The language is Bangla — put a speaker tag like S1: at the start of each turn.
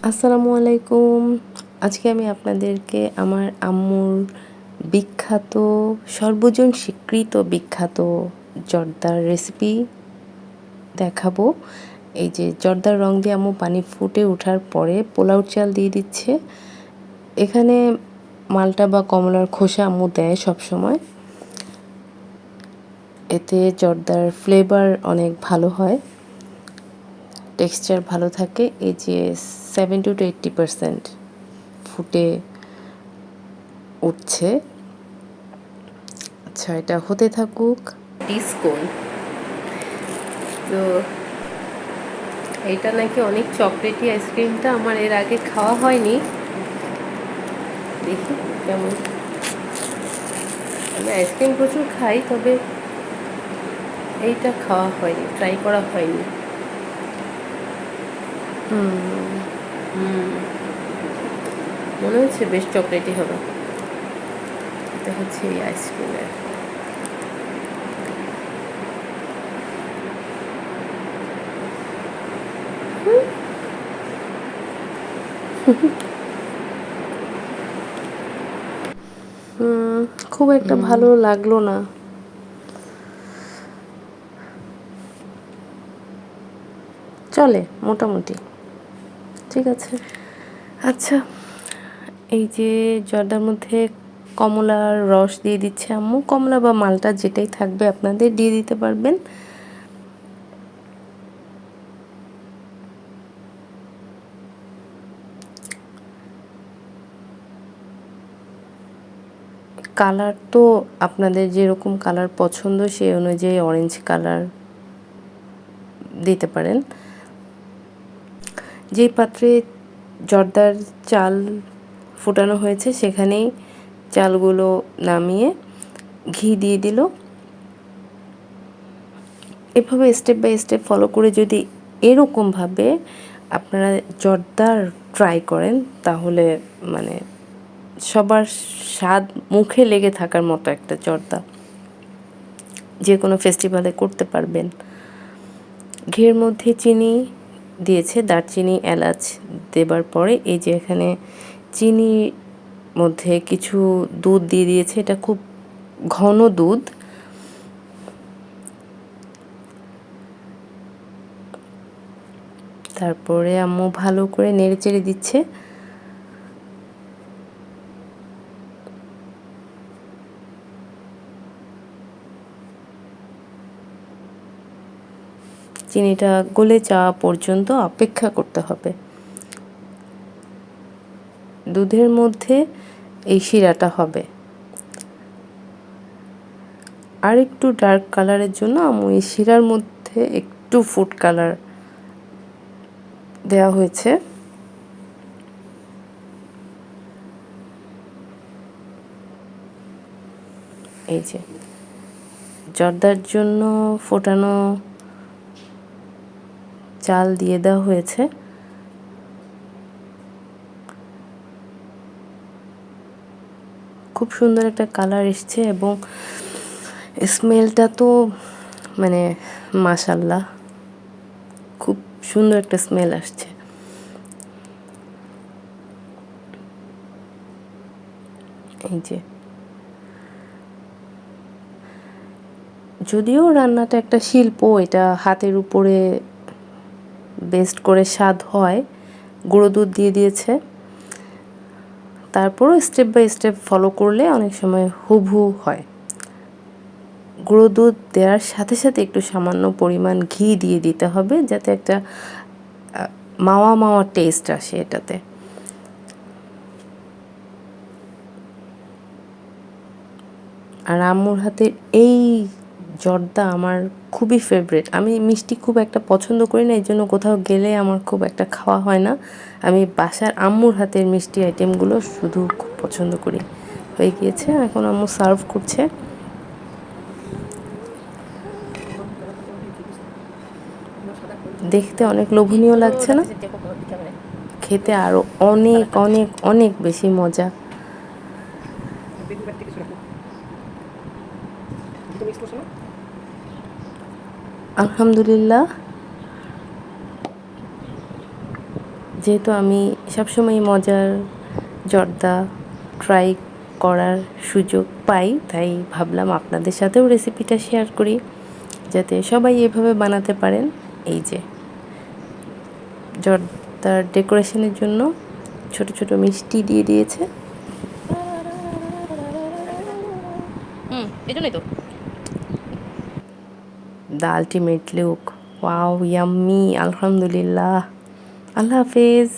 S1: আসসালামু আলাইকুম। আজকে আমি আপনাদেরকে আমার আম্মুর বিখ্যাত, সর্বজন স্বীকৃত বিখ্যাত জর্দার রেসিপি দেখাবো। এই যে জর্দার রং দিয়ে আম্মু পানি ফুটে ওঠার পরে পোলাও চাল দিয়ে দিচ্ছে। এখানে মালটা বা কমলার খোসা আম্মু দেয় সবসময়। এতে জর্দার ফ্লেভার অনেক ভালো হয়, টেক্সচার ভালো থাকে। এই যে 70 to 80% ফুটে উঠছে। আচ্ছা, এটা হতে থাকুক। ডিসকোন তো এইটা নাকি অনেক চকলেটি আইসক্রিমটা আমার এর আগে খাওয়া হয়নি, দেখি কেমন। আমি আইসক্রিম প্রচুর খাই, তবে এইটা খাওয়া হয়নি, ট্রাই করা হয়নি। মনে হচ্ছে বেশ চকলেটি হবে। এটা হচ্ছে এই আইসক্রিমের। খুব একটা ভালো লাগলো না। চলে মোটামুটি, ঠিক আছে। আচ্ছা, এই যে জর্দার মধ্যে কমলার রস দিয়ে দিচ্ছে আম্মু। কমলা বা মালটা যেটাই থাকবে আপনাদের দিয়ে দিতে পারবেন। কালার তো আপনাদের যেরকম কালার পছন্দ সেই অনুযায়ী অরেঞ্জ কালার দিতে পারেন। যেই পাত্রে জর্দার চাল ফুটানো হয়েছে সেখানেই চালগুলো নামিয়ে ঘি দিয়ে দিল। এভাবে স্টেপ বাই স্টেপ ফলো করে যদি এরকমভাবে আপনারা জর্দার ট্রাই করেন, তাহলে মানে সবার স্বাদ মুখে লেগে থাকার মতো একটা জর্দা যে কোনো ফেস্টিভ্যালে করতে পারবেন। ঘিয়ের মধ্যে চিনি দিয়েছে, দারচিনি এলাচ দেবার পরে এই যে এখানে চিনির মধ্যে কিছু দুধ দিয়ে দিয়েছে। এটা খুব ঘন দুধ। তারপরে আম্মু ভালো করে নেড়ে চেড়ে দিচ্ছে। চিনিটা গলে যাওয়া পর্যন্ত অপেক্ষা করতে হবে। দুধের মধ্যে এই শিরাটা হবে। আর একটু ডার্ক কালারের জন্য আম্মু এই শিরার মধ্যে একটু ফুড কালার দেওয়া হয়েছে। এই যে জর্দার জন্য ফোটানো চাল দিয়ে দেওয়া হয়েছে। খুব সুন্দর একটা কালার এসছে এবং স্মেলটা তো মানে মাশাআল্লাহ, খুব সুন্দর একটা স্মেল আসছে। এই যে যদিও রান্নাটা একটা শিল্প, এটা হাতের উপরে বেস্ট করে স্বাদ হয়। গুঁড়ো দুধ দিয়ে দিয়েছে, তারপরও স্টেপ বাই স্টেপ ফলো করলে অনেক সময় হুবহু হয়। গুঁড়ো দুধ দেওয়ার সাথে সাথে একটু সামান্য পরিমাণ ঘি দিয়ে দিতে হবে, যাতে একটা মাওয়া মাওয়া টেস্ট আসে এটাতে। আর আম্মুর হাতের এই জর্দা আমার খুবই ফেভারিট। আমি মিষ্টি খুব একটা পছন্দ করি না, এই জন্য কোথাও গেলে আমার খুব একটা খাওয়া হয় না। আমি বাসার আম্মুর হাতের মিষ্টি আইটেমগুলো শুধু খুব পছন্দ করি। হয়ে গিয়েছে, এখন আম্মু সার্ভ করছে। দেখতে অনেক লোভনীয় লাগছে না? খেতে আরও অনেক অনেক অনেক বেশি মজা। আলহামদুলিল্লাহ, যেহেতু আমি সবসময় মজার জর্দা ট্রাই করার সুযোগ পাই, তাই ভাবলাম আপনাদের সাথেও রেসিপিটা শেয়ার করি, যাতে সবাই এভাবে বানাতে পারেন। এই যে জর্দার ডেকোরেশনের জন্য ছোট ছোট মিষ্টি দিয়ে দিয়েছে। এই জন্যই তো the ultimate look. Wow, yummy, আলহামদুলিল্লাহ। আল্লাহ হাফেজ।